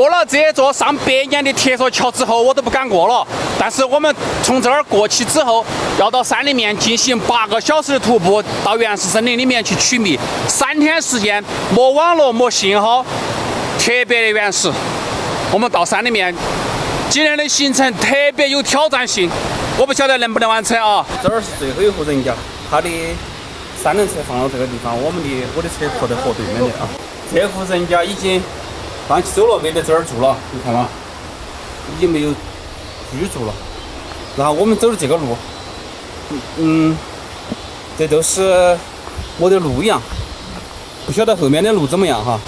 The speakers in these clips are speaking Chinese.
过了这座上百年的铁索桥之后，我都不敢过了。但是我们从这儿过去之后，要到山里面进行8个小时的徒步，到原始森林里面去取蜜。3天时间，没网络，没信号，特别的原始。我们到山里面，今天的行程特别有挑战性，我不晓得能不能完成啊。这儿是最后一户人家，他的3轮车放到这个地方，我的车泊在河对面的啊。这户人家已经放弃走了，没得这儿住了，你看嘛，已经没有居住了。然后我们走的这个路，这都是没得路一样，不晓得后面的路怎么样哈。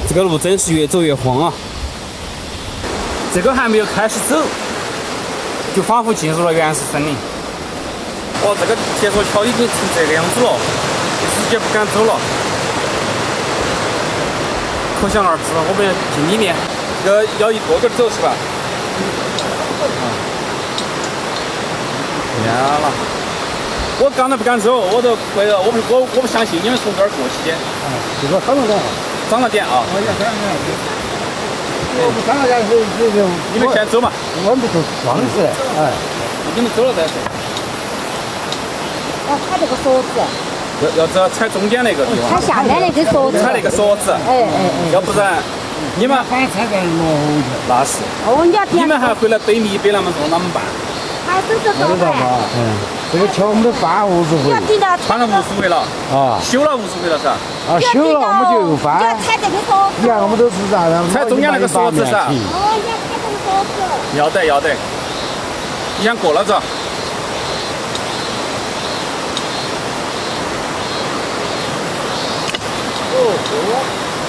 这个路真是越走越荒啊！这个还没有开始走，就仿佛进入了原始森林。哦，这个铁索桥已经成这个样子了，直接不敢走了。可想而知，我们进里面，要一个个走是吧？天了！我刚才不敢走，我不相信你们从这儿过去的。这个涨了点，涨了点啊！我不涨了点，你们先走嘛。我们走双子，哎，你们走了再说。要踩这个锁子，要踩中间那个地方。踩下面那根锁子。踩那个锁子。要不然你们反正踩个落去。那是。哦，你们还回来背米背那么重，怎么办？还走走走嘛，这个桥我们都翻50回。要顶到翻了50回了。啊。修了50回了噻。啊，修了我们就又翻。要踩这个锁子。你看我们都是啥？踩中间那个锁子噻。哦，要踩这个锁子。要得。你想过了子？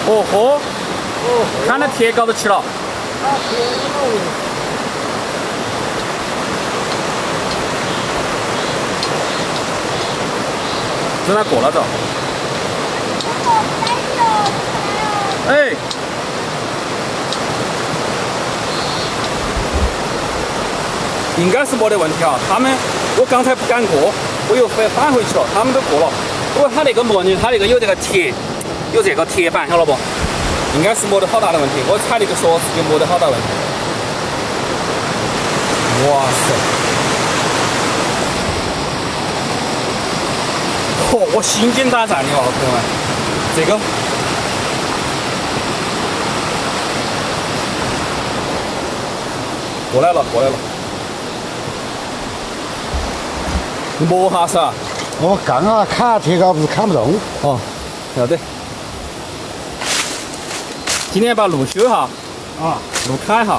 哦豁，看到铁高头去了。在哪过了走？哎，应该是没得问题啊。我刚才不敢过，我又返回去了，他们都过了。不过他那个模拟，他那个有这个铁板，晓得不？应该是没得好大的问题。我踩那个锁子就没得好大问题。哇塞！我心惊胆战的哦，朋友们，这个过来了，你摸下噻。我刚刚砍铁镐不是砍不动。哦，要得。今天把路修一下，路开一下。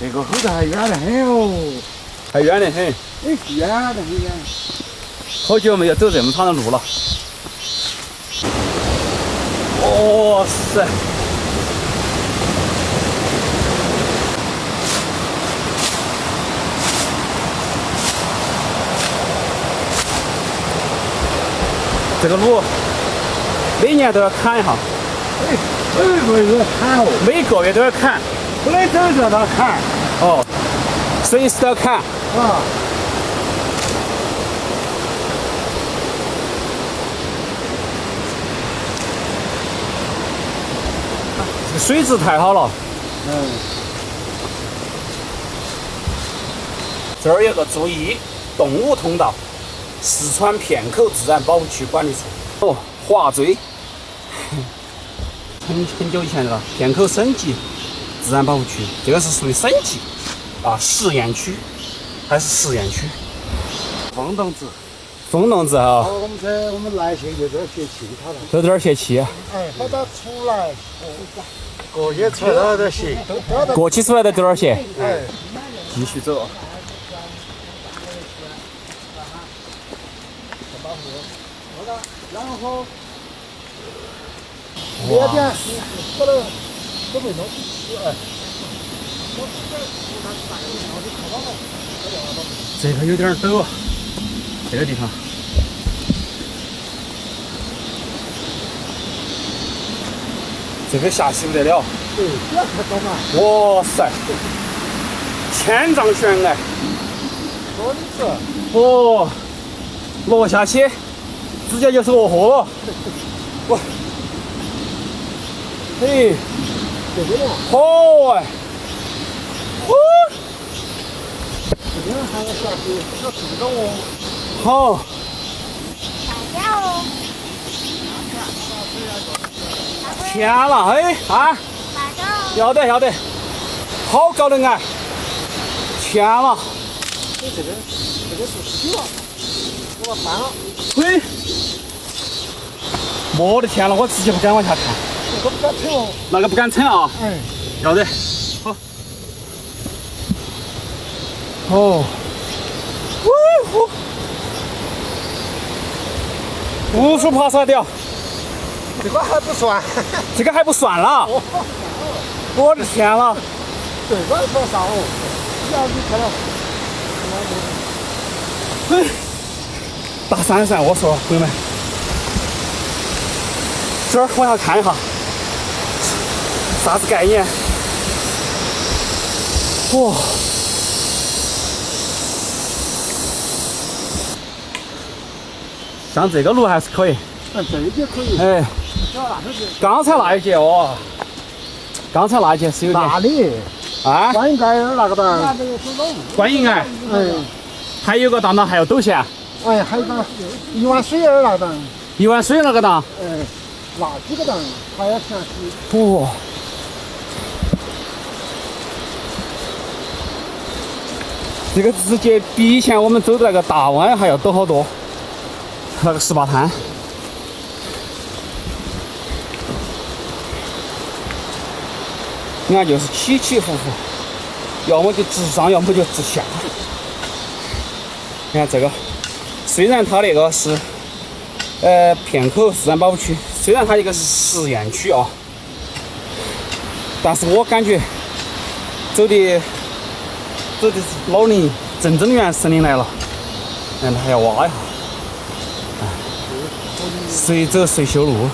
这个后头还远得很哦，还远得很。远得很远。好久没有走这么长的路了。哇塞！这个路每年都要砍一下。每个月都要砍哦。每个月都要砍。不能走就要砍。哦，随时都要砍。啊。这个水质太好了。这儿有个注意动物通道，四川片口自然保护区管理处。哦，华追，很久以前的了。片口省级自然保护区，这个是属于省级啊，实验区还是实验区？风洞子。风洞子啊。我们来去就这儿泄气它了。就这儿泄气。哎，把它出来。过去出来都在泄。过去出来的都在泄。哎。继续走。然后，这边把它都没弄，哎。这个有点陡啊，这个地方。这个下去不得了，对，不要太高嘛，哇塞，千丈悬崖，多的是。哦，落下去直接就是卧河了，哇，嘿，这边呢，好哎，哦，这边还要下去，要注意哦。好，打架哦，天了，哎啊，打架哦。要得要得，好高的崖，天了，这个是起了，我把翻了，嘿，我的天了，我直接不敢往下看，这个不敢称哦。那个不敢称啊，哎，要得，好，哦，无数爬山掉，这个还不算，这个还不算了，我的天了，这个还不算哦。要你看了，嘿，大山噻，我说朋友们，这儿往下看一下，啥子概念？哇！像这个路还是可以，这一节可以。哎，要那是刚才那一节哦，刚才那一节是有点那里啊，观音街那个档，观音崖，哎还有个档档还要陡线，哎，还有个一碗水儿那个档，一碗水那个档，哎，那几个档还要全是。哇！这个直接比以前我们走的那个大湾还要陡好多，那个18滩。你看，就是起起伏伏，要么就直上，要么就直下。你看这个，虽然它那个是片口自然保护区，虽然它一个是实验区啊，但是我感觉走的老林，正原森林来了，然后还要挖一下，随走随修路。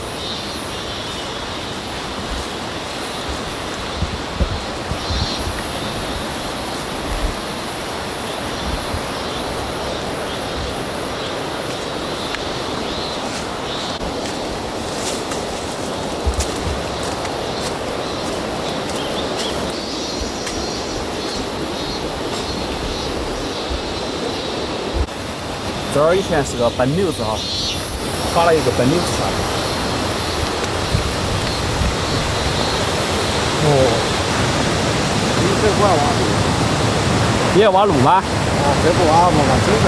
这儿以前是个奔流子哈，发了一个奔流子下来。哦，你这不要挖路，你要挖路吗？啊，这不挖不往走噻。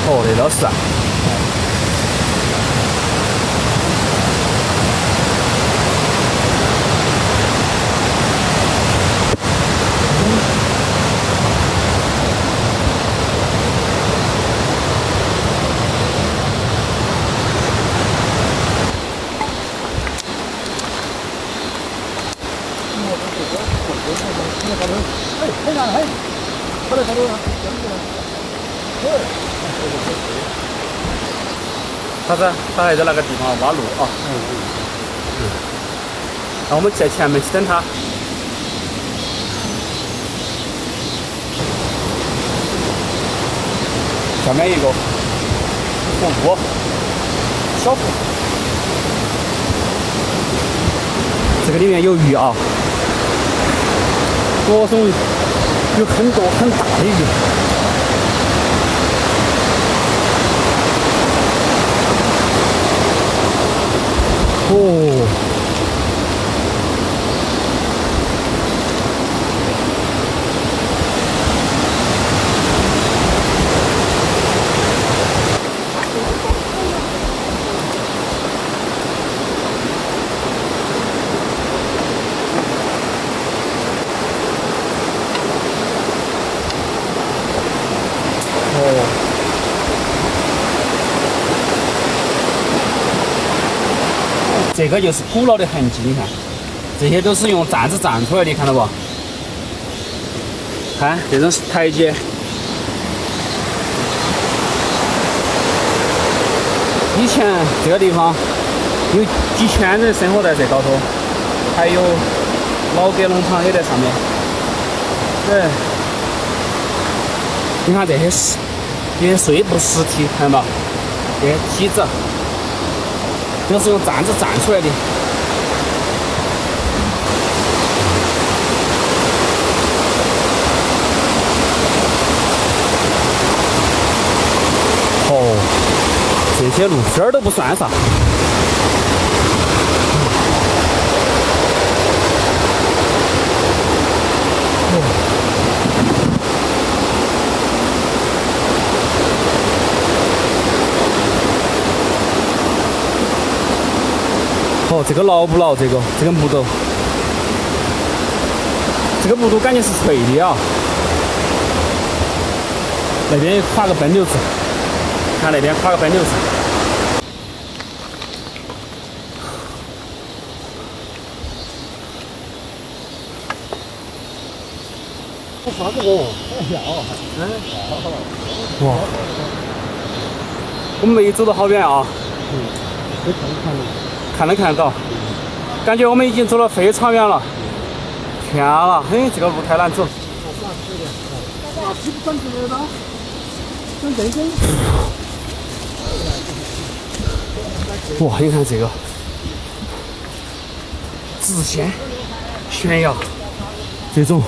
哦，那倒是啊。哎，看看，嘿，快点，快点，啥子？他还在那个地方挖路啊。那我们在前面去等他。下面一个湖泊，小湖，这个里面有鱼啊，各种有很多很大的鱼。哦。这个就是古老的痕迹，你看，这些都是用站子站出来的，看到不？看这种台阶，以前这个地方有几千人生活在这高头，还有老葛农场也在上面。哎，你看这些碎布石体，看到没？这些梯子，这是用站子站出来的。哦，这些路这儿都不算啥。哦，这个牢不牢？这个木头，这个木头感觉是脆的啊。那边跨个奔流子，看那边跨个奔流子。啥子哦？哇，我们没走到好远啊。看得到，感觉我们已经走了非常远了。天啊，嘿，这个路太难走。哇，你看这个直线悬崖，这种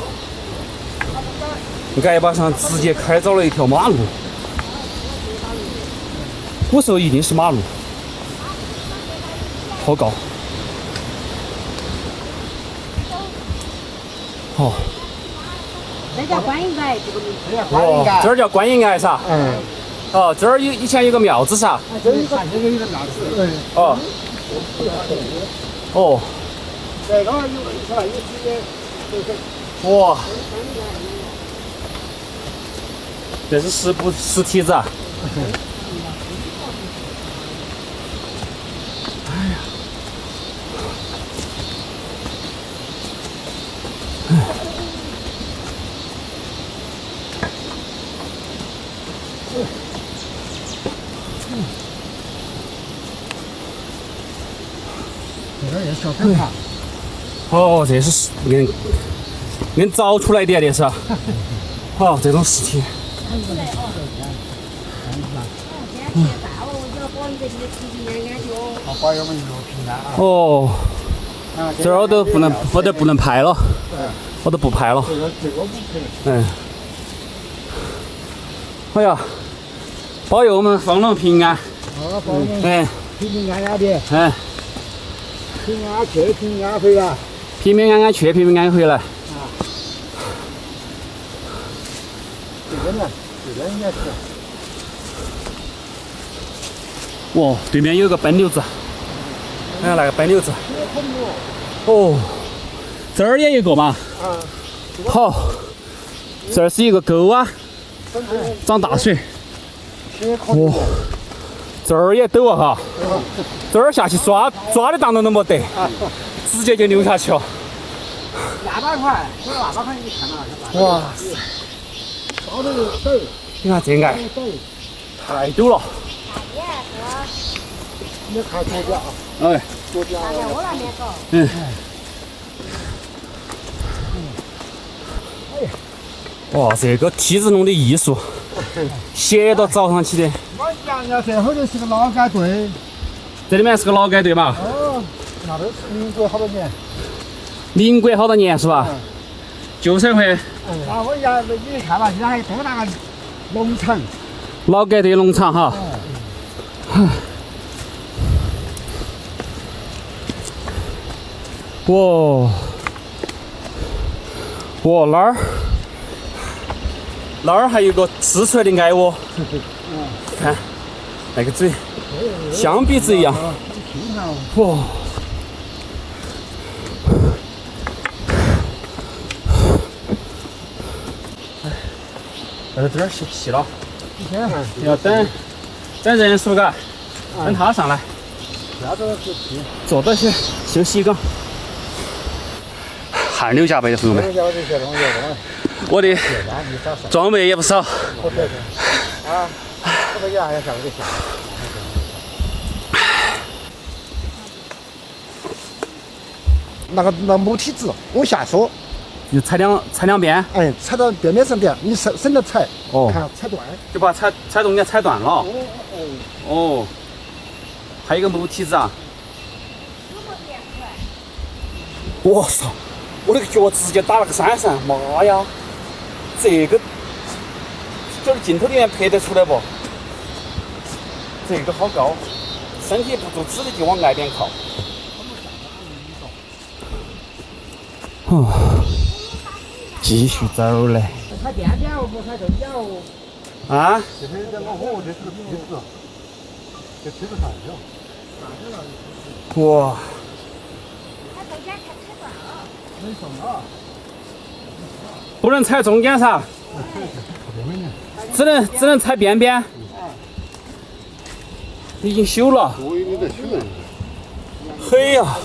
崖坝上直接开凿了一条马路，古时候一定是马路。好高！哦，这叫观音崖，这个名字。哦，这儿叫观音崖噻。嗯。哦，这儿以前有个庙子噻。这有个庙子。哦。哦。这个有直接。哇！这是石梯子啊。这也小坑塔。哦，这是硬凿出来的这是。哦，这种石体。保佑我们一路平安啊！哦，这儿我都不能拍了，我都不拍了。这个不拍。嗯。哎呀，保佑我们丰隆平安。好，保佑我们平平安安的。嗯。平安去，平安回来。平平安安去，平平安安回来。这个呢？这个应该是。哇，对面有个奔流子，看那个奔流子。哦，这儿也有个嘛。好，这儿是一个沟啊，涨大水。哇，这儿也陡啊哈，这儿下去抓的当中都没得，直接就流下去了。腊八块，这腊八块你看了？哇，高的陡，你看这崖太陡了。你看左脚啊，哎，左脚。我那边走。嗯。哇，这个梯子弄的艺术，斜到早上起的。我讲了，这后头是个劳改队。这里面是个劳改队嘛？哦，那都是民国好多年。民国好多年是吧？旧社会。啊，我讲你看嘛，现在还有多大个农场？劳改队农场哈。哇，哇那儿还有个刺出来的矮窝，看那个嘴，象鼻子一样。哇！这儿细了，要等人数嘎，等他上来，坐到去休息一个。汗流浃背的朋友们，我的装备也不少。啊，这个牙要下不得下。那木梯子往下缩，就踩两边，哎，踩到边边上点，你省得踩，哦看踩断。就把踩中间踩断了。哦。哦，还有一个木梯子啊！我操！我那个脚直接打了个闪闪，妈呀！这个这儿镜头里面拍得出来不？这个好高，身体不足，只能就往外边靠。继续走嘞。踩边边哦，不踩中间哦。啊？这是在往后，这是个梯子，这梯子上去了。哇！踩中间踩断了。没送啊。不能踩中间噻，只能踩边边。已经修了。我以为在修呢。嘿呀！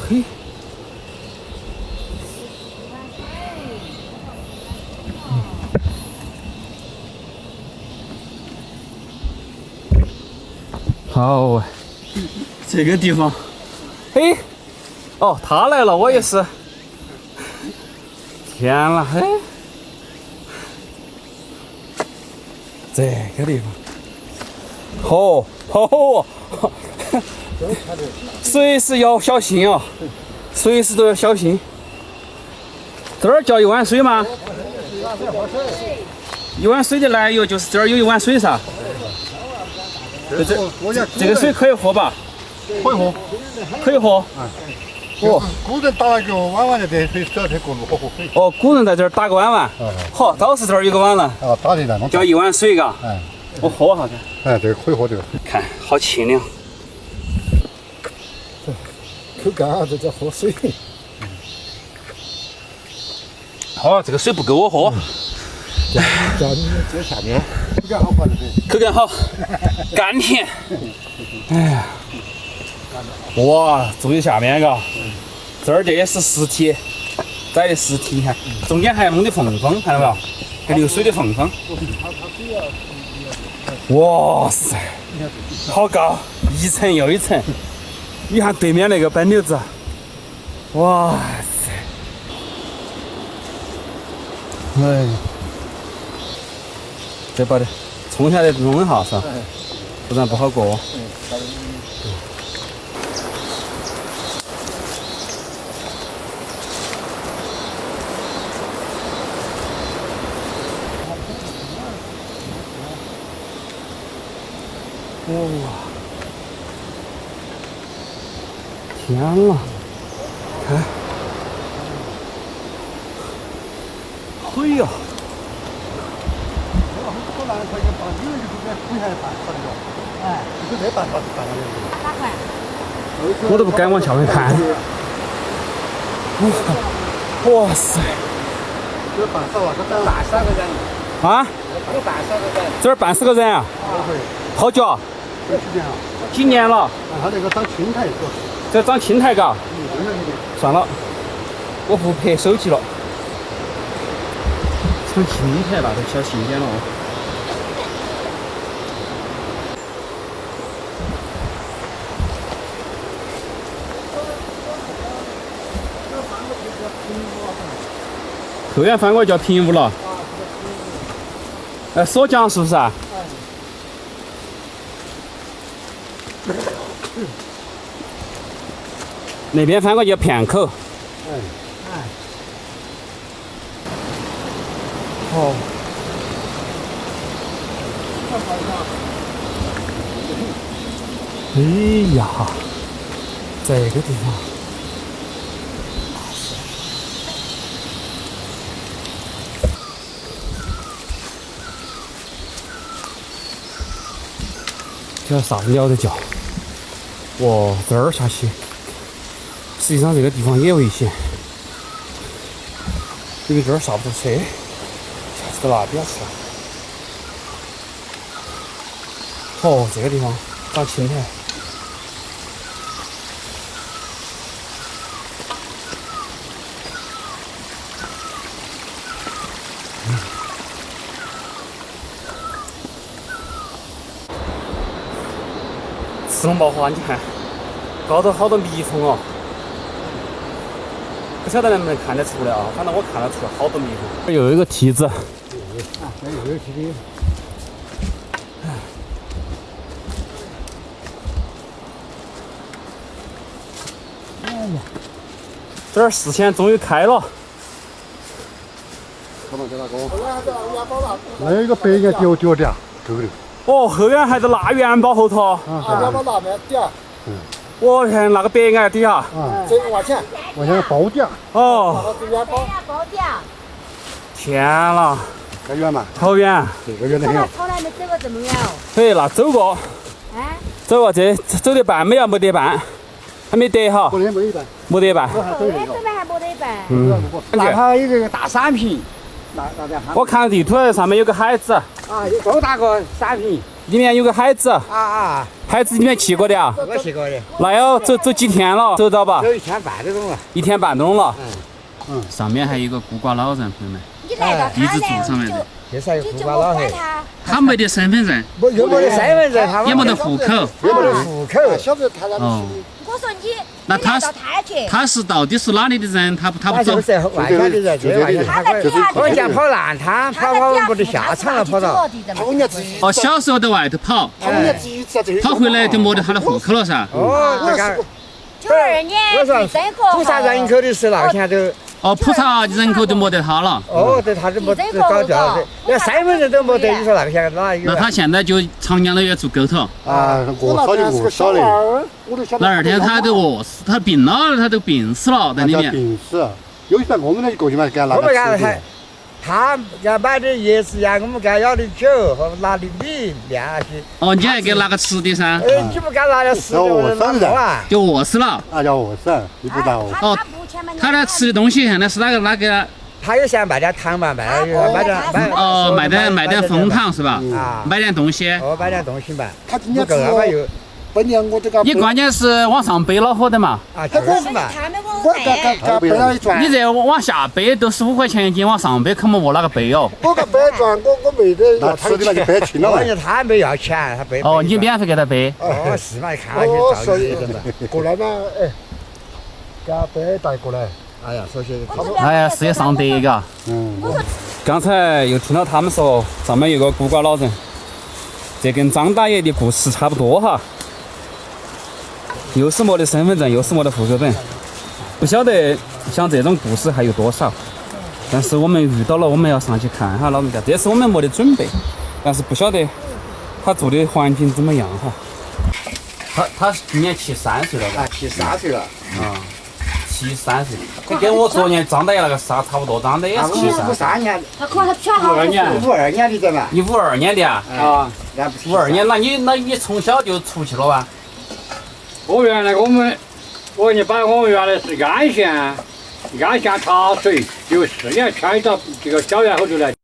嘿。好，这个地方，嘿，哦，他来了，我也是。天啦，嘿，这个地方，哦，随时要小心啊，随时都要小心。这儿叫一碗水吗？一碗水的来由就是这儿有一碗水噻。这个水可以喝吧？可以喝。可以喝。哦，古人打了个碗碗的，这水只要这过路喝可以。哦，古人在这儿打个碗碗。好，倒是这儿有个碗了。啊，打的那种。叫一碗水嘎。哎。我喝下去。哎，这个可以喝这个。看，好清凉。口干啊，这叫喝水。好，这个水不够我喝。叫你这下面，口感好喝的很。口感好，甘甜。哎呀，哇，注意下面嘎，这儿这也是实体，栽的实体，你看，中间还弄的缝缝，看到没有？还流水的缝缝。哇塞，好高，一层又一层。你看对面那个板柳子，哇塞，哎。这把的冲下来弄一下噻，不然不好过。哇！天啊！看，嘿呀！我都不敢往下面看。哇塞！这办少了，这办3个人。啊？这办3个人。这儿办4个人啊？好久啊？几年了？他那个长青苔，这长青苔嘎？算了，我不拍手机了。长青苔那就小心点了哦。后院翻过叫平屋了。锁匠是不是啊？那边翻过叫片口。哦。哎呀，这个地方。这啥子鸟在叫？哇，这儿下去，实际上这个地方也危险，因为这儿下不着车，下去到那边去了。哦，这个地方长青苔。石龙爆花，你看高头好多蜜蜂哦，不晓得能不能看得出来啊？反正我看得出来好多蜜蜂。又有一个梯子，这又有梯子。这儿视线终于开了。看到这那个？那有一个白眼丢的啊，这个的。哦，后面还在腊元宝后头。元宝那边底下。我看那个白眼底下。啊，这个往前包底啊。哦。元宝。包点。天啦！太远嘛？好远。这个远得很。从来没走过这么远哦。嘿，那走过。哎。走过这走得半没要没得半，还没得哈。没得一半。没得半。后面这边还没得一半。那它有个大伞屏，那边。我看地图上面有个海子。啊，有多大个伞屏？里面有个海子。啊。海子里面去过的啊？我去过的。那要走几天了？走到吧？走1天半这种了。1天半钟了。上面还有一个孤寡老人，朋友们。你来到一直住上来的。就是有你就孤寡老人。他没得身份证。又没得身份证，他也没得户口。也没得户口。晓得他那哦。我说你，那他到他去。他是到底是哪里的人？他不走。就是外乡的人，这外乡他在底下。我家跑烂摊，跑没得下场了，跑到。哦，小时候在外头跑，跑回来就没得他的户口了噻。哦，那个。 92年地震菩萨人口的时候，那个现在都。哦，普查人口就没得他了。哦，对，他就没搞掉的，连身份证都没得。你说那个现在哪有？那他现在就长江的也住沟头。啊，我早就饿死了。那2天他都饿死，他病了，他都病死了在里面。病死，有一段我们那过去嘛，给他拿来吃。他家买的椰子呀，我们给他要的酒和拿的米面那些。哦，你还给他拿个吃的噻？哎，你不给他拿点吃的，我拿不完。就饿死了。啊，叫饿死，你不知道。哦，他那吃的东西现在是哪个？他有想卖点糖嘛，卖点蜂糖是吧？啊，买点东西。哦，买点东西卖。他今天够了嘛又。 你关键是往上背恼火的嘛？啊，就是嘛。你这往下背都15块钱一斤，往上背可没那个背哦。我个背转，我没得要他的嘛，就背轻了嘛。他没要钱，他背。哦，你免费给他背。哦，是嘛？看那些照片的嘛。过来嘛，哎，给他背带过来。哎呀，说些。哎呀，事业上得嘎。刚才又听到他们说，上面有个孤寡老人，这跟张大爷的故事差不多哈。 又是没得身份证，又是没得户口本，不晓得像这种故事还有多少。但是我们遇到了，我们要上去看哈，老人家，这是我们没得准备，但是不晓得他住的环境怎么样哈。他今年73岁了吧？啊，73岁了。啊，73岁，他跟我昨年张大爷那个差不多，张大爷也是73年。他可能他偏好52年。52年的对吧？你52年的啊？啊，52年，那你从小就出去了吧？ 我原来我跟你把我们原来是安县茶水，有4年迁到这个小院后头来。